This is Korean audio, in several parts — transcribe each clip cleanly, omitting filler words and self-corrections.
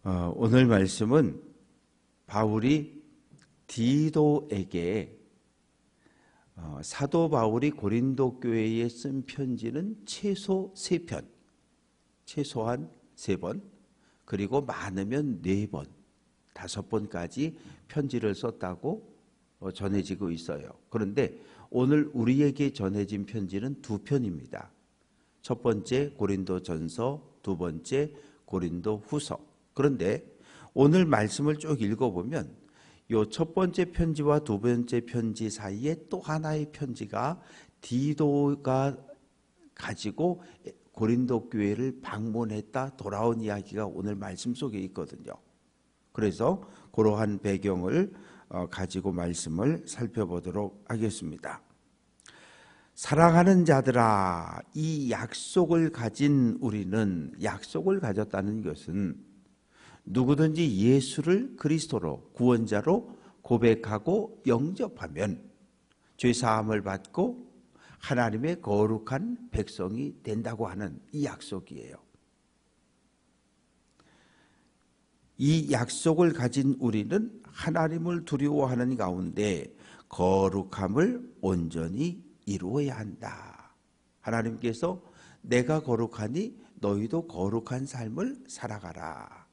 오늘 말씀은 바울이 디도에게 사도 바울이 고린도 교회에 쓴 편지는 최소 3편, 최소한 3번, 그리고 많으면 4번, 5번까지 편지를 썼다고 전해지고 있어요. 그런데 오늘 우리에게 전해진 편지는 2편입니다. 첫 번째 고린도전서, 두 번째 고린도후서. 그런데 오늘 말씀을 쭉 읽어보면 이 첫 번째 편지와 두 번째 편지 사이에 또 하나의 편지가 디도가 가지고 고린도 교회를 방문했다 돌아온 이야기가 오늘 말씀 속에 있거든요. 그래서 그러한 배경을 가지고 말씀을 살펴보도록 하겠습니다. 사랑하는 자들아, 이 약속을 가진 우리는, 약속을 가졌다는 것은 누구든지 예수를 그리스도로 구원자로 고백하고 영접하면 죄사함을 받고 하나님의 거룩한 백성이 된다고 하는 이 약속이에요. 이 약속을 가진 우리는 하나님을 두려워하는 가운데 거룩함을 온전히 이루어야 한다. 하나님께서 내가 거룩하니 너희도 거룩한 삶을 살아가라.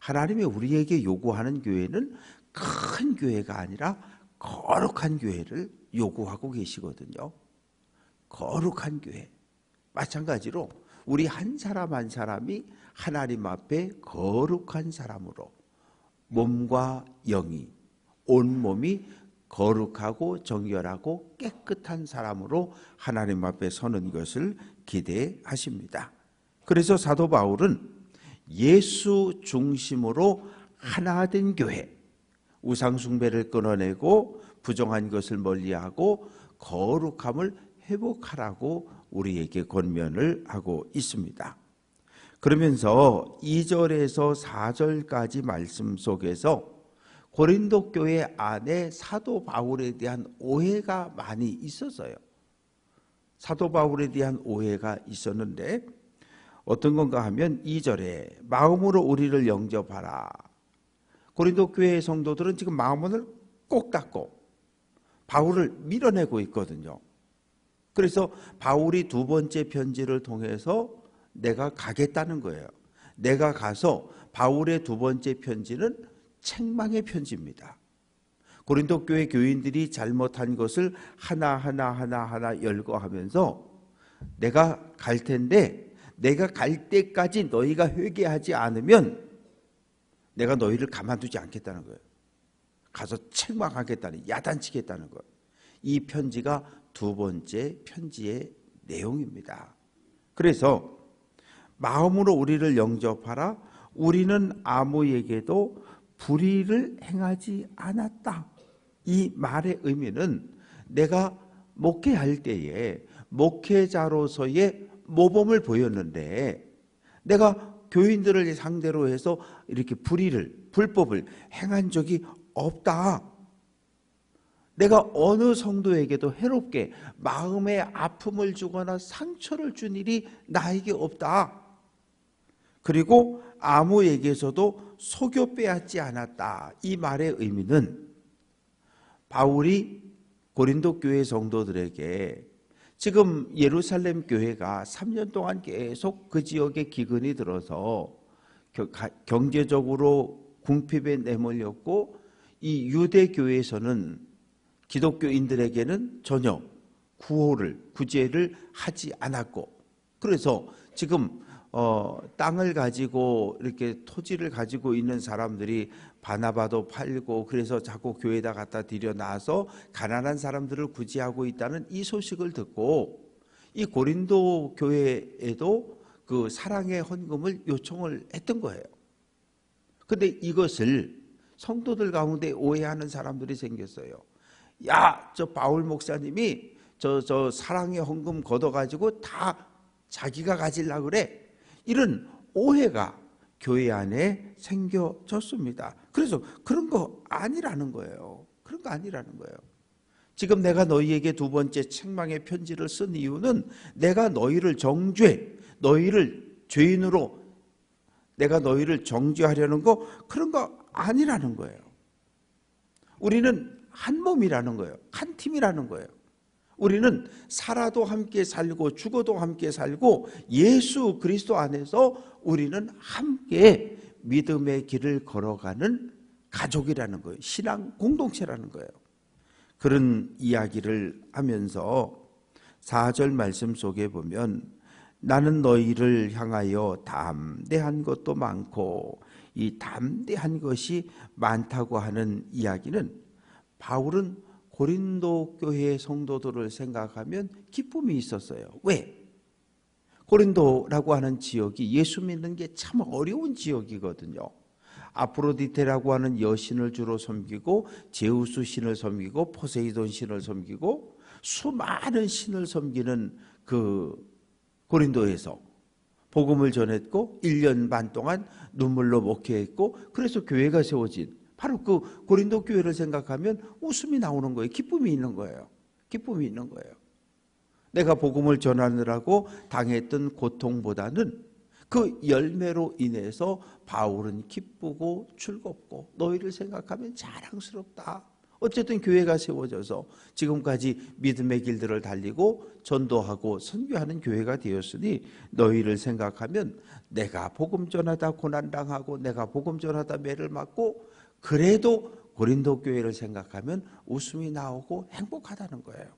하나님이 우리에게 요구하는 교회는 큰 교회가 아니라 거룩한 교회를 요구하고 계시거든요. 거룩한 교회. 마찬가지로 우리 한 사람 한 사람이 하나님 앞에 거룩한 사람으로 몸과 영이, 온몸이 거룩하고 정결하고 깨끗한 사람으로 하나님 앞에 서는 것을 기대하십니다. 그래서 사도 바울은 예수 중심으로 하나 된 교회, 우상 숭배를 끊어내고 부정한 것을 멀리하고 거룩함을 회복하라고 우리에게 권면을 하고 있습니다. 그러면서 2절에서 4절까지 말씀 속에서 고린도 교회 안에 사도 바울에 대한 오해가 많이 있었어요. 사도 바울에 대한 오해가 있었는데 어떤 건가 하면 2절에 마음으로 우리를 영접하라. 고린도 교회의 성도들은 지금 마음을 꼭 닫고 바울을 밀어내고 있거든요. 그래서 바울이 두 번째 편지를 통해서 내가 가겠다는 거예요. 내가 가서 바울의 두 번째 편지는 책망의 편지입니다. 고린도 교회 교인들이 잘못한 것을 하나하나 열거하면서 내가 갈 텐데 내가 갈 때까지 너희가 회개하지 않으면 내가 너희를 가만두지 않겠다는 거예요. 가서 책망하겠다는, 야단치겠다는 거예요. 이 편지가 두 번째 편지의 내용입니다. 그래서 마음으로 우리를 영접하라. 우리는 아무에게도 불의를 행하지 않았다. 이 말의 의미는 내가 목회할 때에 목회자로서의 모범을 보였는데 내가 교인들을 상대로 해서 이렇게 불법을 행한 적이 없다. 내가 어느 성도에게도 해롭게 마음에 아픔을 주거나 상처를 준 일이 나에게 없다. 그리고 아무에게서도 속여 빼앗지 않았다. 이 말의 의미는 바울이 고린도 교회 성도들에게 지금 예루살렘 교회가 3년 동안 계속 그 지역에 기근이 들어서 경제적으로 궁핍에 내몰렸고 이 유대 교회에서는 기독교인들에게는 전혀 구제를 하지 않았고 그래서 지금 땅을 가지고 이렇게 토지를 가지고 있는 사람들이 바나바도 팔고 그래서 자꾸 교회에다 갖다 들여놔서 가난한 사람들을 구제하고 있다는 이 소식을 듣고 이 고린도 교회에도 그 사랑의 헌금을 요청을 했던 거예요. 근데 이것을 성도들 가운데 오해하는 사람들이 생겼어요. 야, 저 바울 목사님이 저 사랑의 헌금 걷어가지고 다 자기가 가지려고 그래. 이런 오해가 교회 안에 생겨졌습니다. 그래서 그런 거 아니라는 거예요. 그런 거 아니라는 거예요. 지금 내가 너희에게 두 번째 책망의 편지를 쓴 이유는 내가 너희를 정죄, 너희를 죄인으로 내가 너희를 정죄하려는 거 그런 거 아니라는 거예요. 우리는 한 몸이라는 거예요. 한 팀이라는 거예요. 우리는 살아도 함께 살고 죽어도 함께 살고 예수 그리스도 안에서 우리는 함께 믿음의 길을 걸어가는 가족이라는 거예요. 신앙 공동체라는 거예요. 그런 이야기를 하면서 4절 말씀 속에 보면 나는 너희를 향하여 담대한 것도 많고, 이 담대한 것이 많다고 하는 이야기는 바울은 고린도 교회의 성도들을 생각하면 기쁨이 있었어요. 왜? 고린도라고 하는 지역이 예수 믿는 게 참 어려운 지역이거든요. 아프로디테라고 하는 여신을 주로 섬기고 제우스 신을 섬기고 포세이돈 신을 섬기고 수많은 신을 섬기는 그 고린도에서 복음을 전했고 1년 반 동안 눈물로 목회했고, 그래서 교회가 세워진 바로 그 고린도 교회를 생각하면 웃음이 나오는 거예요. 기쁨이 있는 거예요. 기쁨이 있는 거예요. 내가 복음을 전하느라고 당했던 고통보다는 그 열매로 인해서 바울은 기쁘고 즐겁고 너희를 생각하면 자랑스럽다. 어쨌든 교회가 세워져서 지금까지 믿음의 길들을 달리고 전도하고 선교하는 교회가 되었으니 너희를 생각하면 내가 복음 전하다 고난당하고 내가 복음 전하다 매를 맞고 그래도 고린도 교회를 생각하면 웃음이 나오고 행복하다는 거예요.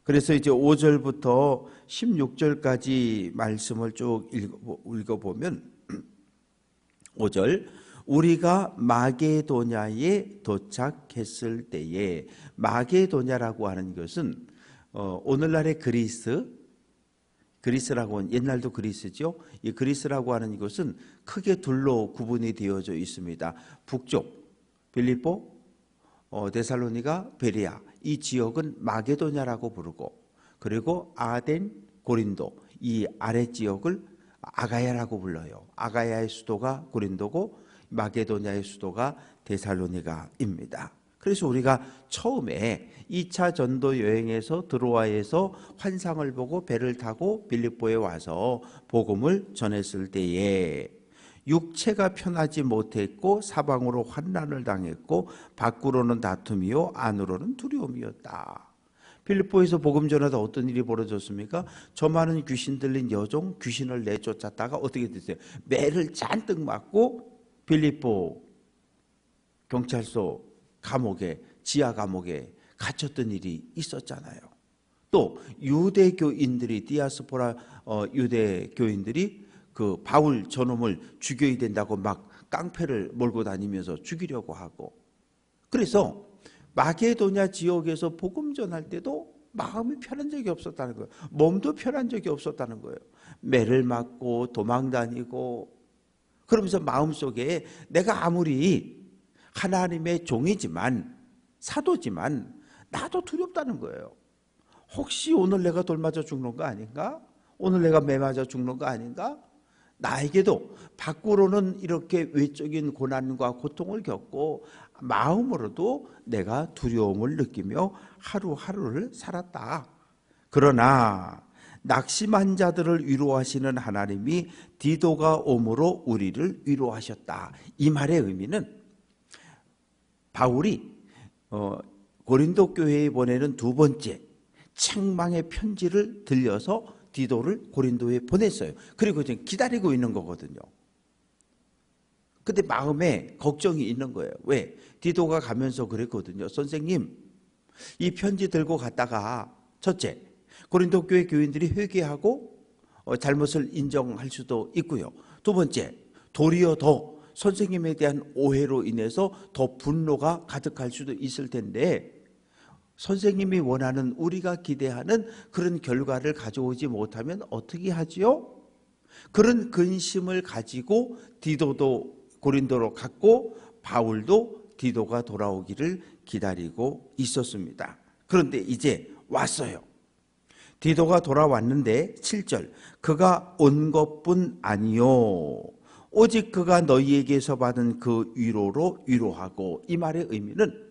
그래서 이제 5절부터 16절까지 말씀을 쭉 읽어보면 5절, 우리가 마게도냐에 도착했을 때에, 마게도냐라고 하는 것은 오늘날의 그리스라고 하는, 옛날도 그리스죠. 이 그리스라고 하는 것은 크게 둘로 구분이 되어져 있습니다. 북쪽 빌립보, 데살로니가, 베레아, 이 지역은 마게도냐라고 부르고, 그리고 아덴, 고린도, 이 아래 지역을 아가야라고 불러요. 아가야의 수도가 고린도고 마게도냐의 수도가 데살로니가입니다. 그래서 우리가 처음에 2차 전도 여행에서 드로아에서 환상을 보고 배를 타고 빌립보에 와서 복음을 전했을 때에 육체가 편하지 못했고 사방으로 환난을 당했고 밖으로는 다툼이요 안으로는 두려움이었다. 빌립보에서 복음 전하다 어떤 일이 벌어졌습니까? 저 많은 귀신 들린 여종 귀신을 내쫓았다가 어떻게 됐어요? 매를 잔뜩 맞고 빌립보 경찰서 감옥에, 지하 감옥에 갇혔던 일이 있었잖아요. 또 유대교인들이, 디아스포라 유대교인들이 그 바울 저놈을 죽여야 된다고 막 깡패를 몰고 다니면서 죽이려고 하고, 그래서 마게도냐 지역에서 복음 전할 때도 마음이 편한 적이 없었다는 거예요. 몸도 편한 적이 없었다는 거예요. 매를 맞고 도망 다니고, 그러면서 마음속에 내가 아무리 하나님의 종이지만, 사도지만 나도 두렵다는 거예요. 혹시 오늘 내가 돌 맞아 죽는 거 아닌가? 오늘 내가 매 맞아 죽는 거 아닌가? 나에게도 밖으로는 이렇게 외적인 고난과 고통을 겪고 마음으로도 내가 두려움을 느끼며 하루하루를 살았다. 그러나 낙심한 자들을 위로하시는 하나님이 디도가 옴으로 우리를 위로하셨다. 이 말의 의미는 바울이 고린도 교회에 보내는 두 번째 책망의 편지를 들려서 디도를 고린도에 보냈어요. 그리고 지금 기다리고 있는 거거든요. 근데 마음에 걱정이 있는 거예요. 왜? 디도가 가면서 그랬거든요. 선생님, 이 편지 들고 갔다가 첫째, 고린도 교회 교인들이 회개하고 잘못을 인정할 수도 있고요. 두 번째, 도리어 더 선생님에 대한 오해로 인해서 더 분노가 가득할 수도 있을 텐데, 선생님이 원하는, 우리가 기대하는 그런 결과를 가져오지 못하면 어떻게 하지요? 그런 근심을 가지고 디도도 고린도로 갔고 바울도 디도가 돌아오기를 기다리고 있었습니다. 그런데 이제 왔어요. 디도가 돌아왔는데 7절, 그가 온 것뿐 아니요 오직 그가 너희에게서 받은 그 위로로 위로하고, 이 말의 의미는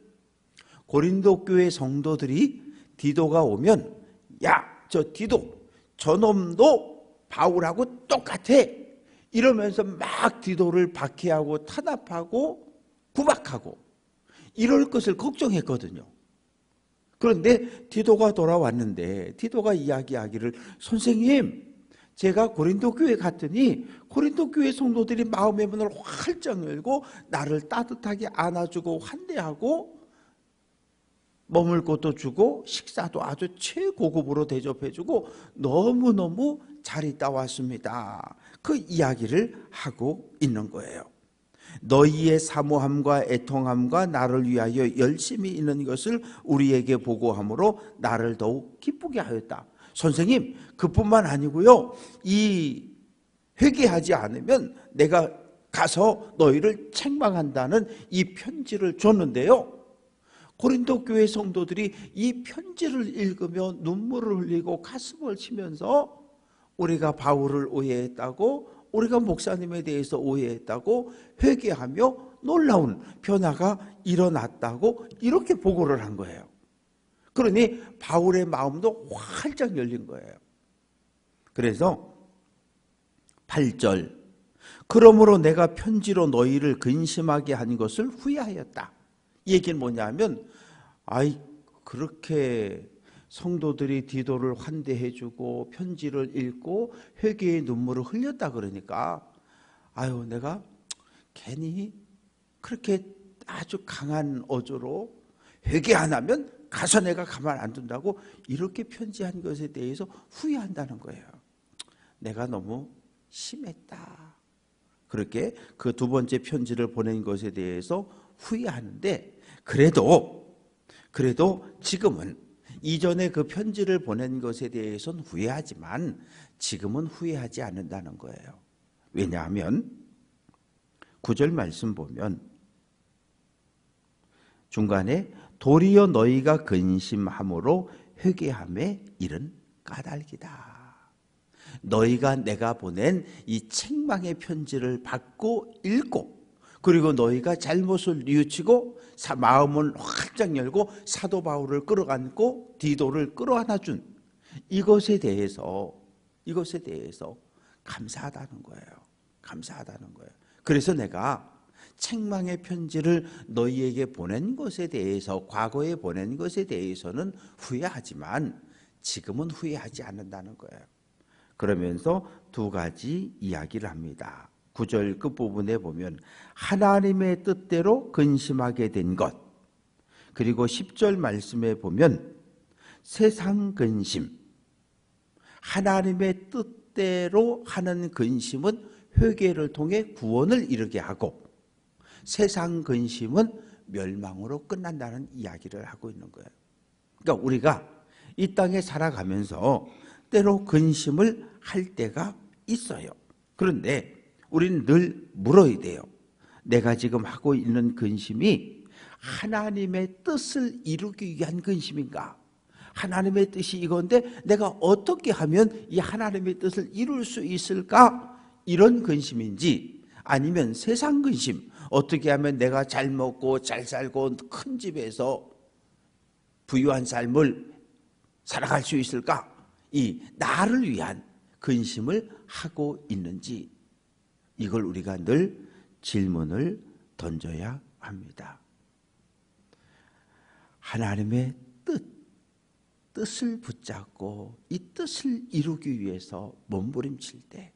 고린도 교회 성도들이 디도가 오면, 야, 저 디도, 저놈도 바울하고 똑같아, 이러면서 막 디도를 박해하고 탄압하고 구박하고 이럴 것을 걱정했거든요. 그런데 디도가 돌아왔는데 디도가 이야기하기를 선생님, 제가 고린도 교회 갔더니 고린도 교회 성도들이 마음의 문을 활짝 열고 나를 따뜻하게 안아주고 환대하고 머물 곳도 주고 식사도 아주 최고급으로 대접해주고 너무너무 잘 있다 왔습니다. 그 이야기를 하고 있는 거예요. 너희의 사모함과 애통함과 나를 위하여 열심히 있는 것을 우리에게 보고함으로 나를 더욱 기쁘게 하였다. 선생님, 그뿐만 아니고요, 이 회개하지 않으면 내가 가서 너희를 책망한다는 이 편지를 줬는데요, 고린도 교회 성도들이 이 편지를 읽으며 눈물을 흘리고 가슴을 치면서 우리가 바울을 오해했다고, 우리가 목사님에 대해서 오해했다고 회개하며 놀라운 변화가 일어났다고 이렇게 보고를 한 거예요. 그러니 바울의 마음도 활짝 열린 거예요. 그래서 8절, 그러므로 내가 편지로 너희를 근심하게 한 것을 후회하였다. 이 얘기는 뭐냐면, 그렇게 성도들이 디도를 환대해주고 편지를 읽고 회개의 눈물을 흘렸다 그러니까 내가 괜히 그렇게 아주 강한 어조로 회개 안 하면 가서 내가 가만 안 둔다고 이렇게 편지한 것에 대해서 후회한다는 거예요. 내가 너무 심했다. 그렇게 그 두 번째 편지를 보낸 것에 대해서 후회하는데, 그래도 지금은 이전에 그 편지를 보낸 것에 대해서는 후회하지만 지금은 후회하지 않는다는 거예요. 왜냐하면 9절 말씀 보면 중간에 도리어 너희가 근심함으로 회개함에 이른 까닭이다. 너희가 내가 보낸 이 책망의 편지를 받고 읽고, 그리고 너희가 잘못을 뉘우치고 마음을 활짝 열고 사도 바울을 끌어안고 디도를 끌어안아준 이것에 대해서 감사하다는 거예요. 감사하다는 거예요. 그래서 내가 책망의 편지를 너희에게 보낸 것에 대해서, 과거에 보낸 것에 대해서는 후회하지만 지금은 후회하지 않는다는 거예요. 그러면서 두 가지 이야기를 합니다. 9절 끝부분에 보면 하나님의 뜻대로 근심하게 된 것, 그리고 10절 말씀에 보면 세상 근심, 하나님의 뜻대로 하는 근심은 회개를 통해 구원을 이루게 하고 세상 근심은 멸망으로 끝난다는 이야기를 하고 있는 거예요. 그러니까 우리가 이 땅에 살아가면서 때로 근심을 할 때가 있어요. 그런데 우리는 늘 물어야 돼요. 내가 지금 하고 있는 근심이 하나님의 뜻을 이루기 위한 근심인가? 하나님의 뜻이 이건데 내가 어떻게 하면 이 하나님의 뜻을 이룰 수 있을까? 이런 근심인지, 아니면 세상 근심, 어떻게 하면 내가 잘 먹고 잘 살고 큰 집에서 부유한 삶을 살아갈 수 있을까? 이 나를 위한 근심을 하고 있는지, 이걸 우리가 늘 질문을 던져야 합니다. 하나님의 뜻을 붙잡고 이 뜻을 이루기 위해서 몸부림칠 때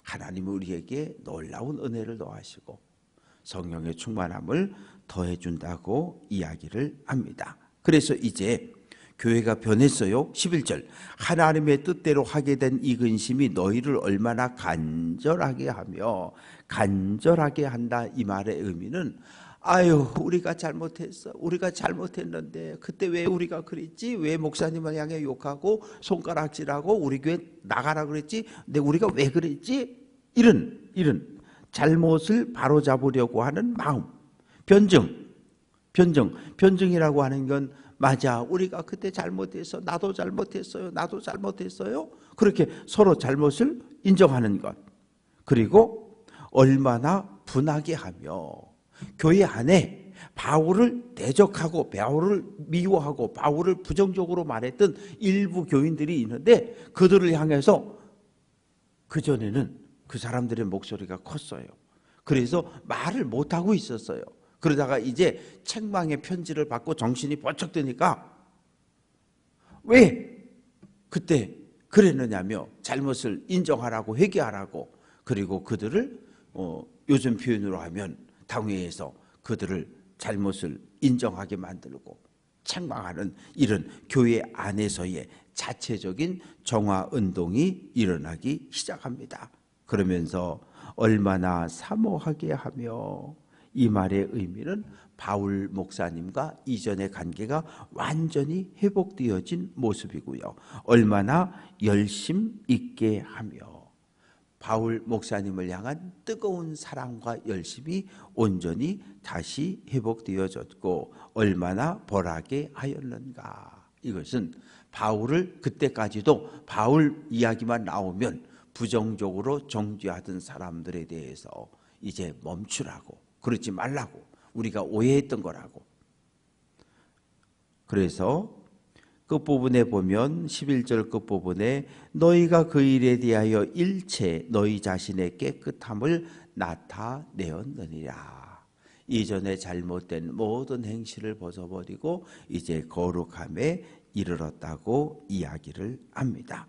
하나님은 우리에게 놀라운 은혜를 더하시고 성령의 충만함을 더해준다고 이야기를 합니다. 그래서 이제 교회가 변했어요. 11절, 하나님의 뜻대로 하게 된 이 근심이 너희를 얼마나 간절하게 하며, 간절하게 한다 이 말의 의미는 우리가 잘못했어, 우리가 잘못했는데 그때 왜 우리가 그랬지, 왜 목사님을 향해 욕하고 손가락질하고 우리 교회 나가라 그랬지, 근데 우리가 왜 그랬지, 이런 잘못을 바로잡으려고 하는 마음, 변증이라고 하는 건 맞아, 우리가 그때 잘못했어, 나도 잘못했어요, 그렇게 서로 잘못을 인정하는 것, 그리고 얼마나 분하게 하며 교회 안에 바울을 대적하고 바울을 미워하고 바울을 부정적으로 말했던 일부 교인들이 있는데, 그들을 향해서 그전에는 그 사람들의 목소리가 컸어요. 그래서 말을 못하고 있었어요. 그러다가 이제 책망의 편지를 받고 정신이 번쩍 드니까 왜 그때 그랬느냐며 잘못을 인정하라고 회개하라고, 그리고 그들을 요즘 표현으로 하면 당회에서 그들을 잘못을 인정하게 만들고 책망하는 이런 교회 안에서의 자체적인 정화운동이 일어나기 시작합니다. 그러면서 얼마나 사모하게 하며, 이 말의 의미는 바울 목사님과 이전의 관계가 완전히 회복되어진 모습이고요. 얼마나 열심 있게 하며, 바울 목사님을 향한 뜨거운 사랑과 열심이 온전히 다시 회복되어졌고 얼마나 벌하게 하였는가. 이것은 바울을 그때까지도 바울 이야기만 나오면 부정적으로 정죄하던 사람들에 대해서 이제 멈추라고, 그러지 말라고, 우리가 오해했던 거라고. 그래서 끝부분에 보면 11절 끝부분에 너희가 그 일에 대하여 일체 너희 자신의 깨끗함을 나타내었느니라. 이전에 잘못된 모든 행실을 벗어버리고 이제 거룩함에 이르렀다고 이야기를 합니다.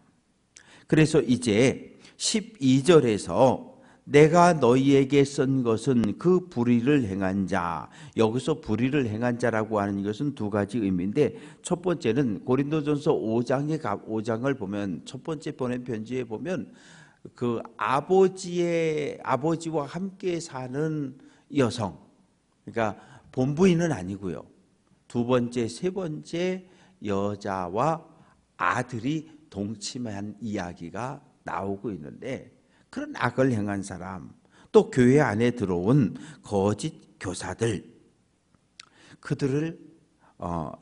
그래서 이제 12절에서 내가 너희에게 쓴 것은 그 불의를 행한 자, 여기서 불의를 행한 자라고 하는 것은 두 가지 의미인데, 첫 번째는 고린도전서 5장을 보면, 첫 번째 보낸 편지에 보면 그 아버지와 함께 사는 여성, 그러니까 본부인은 아니고요, 두 번째, 세 번째 여자와 아들이 동침한 이야기가 나오고 있는데, 그런 악을 행한 사람, 또 교회 안에 들어온 거짓 교사들, 그들을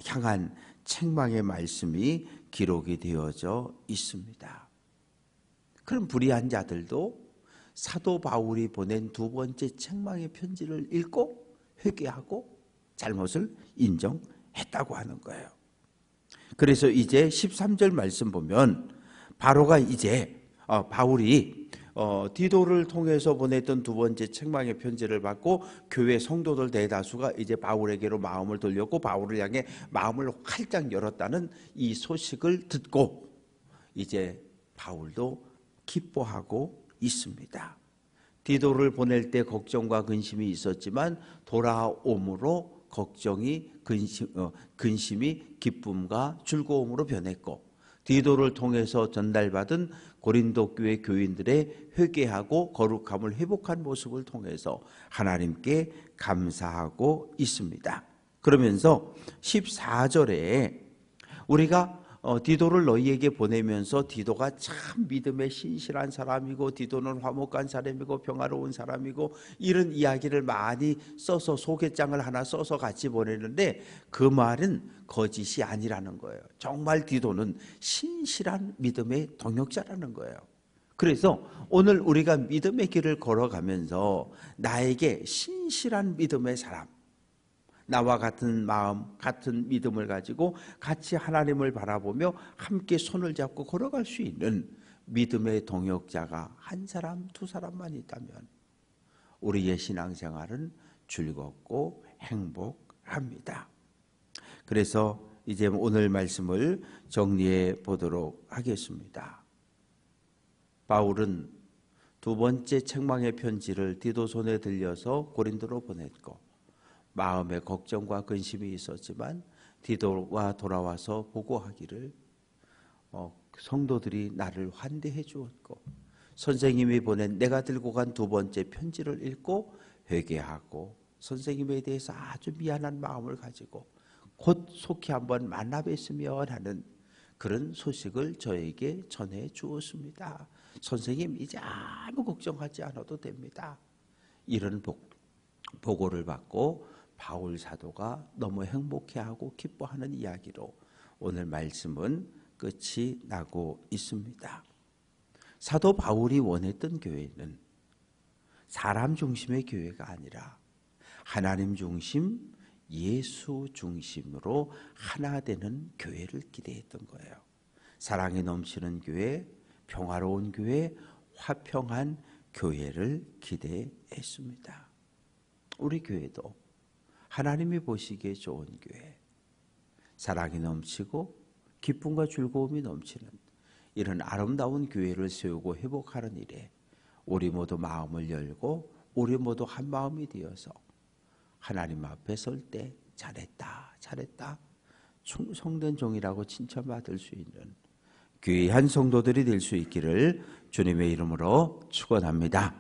향한 책망의 말씀이 기록이 되어져 있습니다. 그런 불의한 자들도 사도 바울이 보낸 두 번째 책망의 편지를 읽고 회개하고 잘못을 인정했다고 하는 거예요. 그래서 이제 13절 말씀 보면 바로가 이제 바울이 디도를 통해서 보냈던 두 번째 책망의 편지를 받고 교회 성도들 대다수가 이제 바울에게로 마음을 돌렸고 바울을 향해 마음을 활짝 열었다는 이 소식을 듣고 이제 바울도 기뻐하고 있습니다. 디도를 보낼 때 걱정과 근심이 있었지만 돌아옴으로 걱정이 근심이 기쁨과 즐거움으로 변했고, 디도를 통해서 전달받은 고린도 교회 교인들의 회개하고 거룩함을 회복한 모습을 통해서 하나님께 감사하고 있습니다. 그러면서 14절에 우리가 디도를 너희에게 보내면서 디도가 참 믿음에 신실한 사람이고 디도는 화목한 사람이고 평화로운 사람이고 이런 이야기를 많이 써서 소개장을 하나 써서 같이 보내는데, 그 말은 거짓이 아니라는 거예요. 정말 디도는 신실한 믿음의 동역자라는 거예요. 그래서 오늘 우리가 믿음의 길을 걸어가면서 나에게 신실한 믿음의 사람, 나와 같은 마음, 같은 믿음을 가지고 같이 하나님을 바라보며 함께 손을 잡고 걸어갈 수 있는 믿음의 동역자가 한 사람, 두 사람만 있다면 우리의 신앙생활은 즐겁고 행복합니다. 그래서 이제 오늘 말씀을 정리해 보도록 하겠습니다. 바울은 두 번째 책망의 편지를 디도 손에 들려서 고린도로 보냈고, 마음에 걱정과 근심이 있었지만 디도가 돌아와서 보고하기를 성도들이 나를 환대해 주었고, 선생님이 보낸 내가 들고 간 두 번째 편지를 읽고 회개하고 선생님에 대해서 아주 미안한 마음을 가지고 곧 속히 한번 만나 뵀으면 하는 그런 소식을 저에게 전해 주었습니다. 선생님, 이제 아무 걱정하지 않아도 됩니다. 이런 보고를 받고 바울 사도가 너무 행복해하고 기뻐하는 이야기로 오늘 말씀은 끝이 나고 있습니다. 사도 바울이 원했던 교회는 사람 중심의 교회가 아니라 하나님 중심, 예수 중심으로 하나 되는 교회를 기대했던 거예요. 사랑이 넘치는 교회, 평화로운 교회, 화평한 교회를 기대했습니다. 우리 교회도 하나님이 보시기에 좋은 교회, 사랑이 넘치고 기쁨과 즐거움이 넘치는 이런 아름다운 교회를 세우고 회복하는 일에 우리 모두 마음을 열고 우리 모두 한 마음이 되어서 하나님 앞에 설 때 잘했다, 잘했다, 충성된 종이라고 칭찬받을 수 있는 귀한 성도들이 될 수 있기를 주님의 이름으로 축원합니다.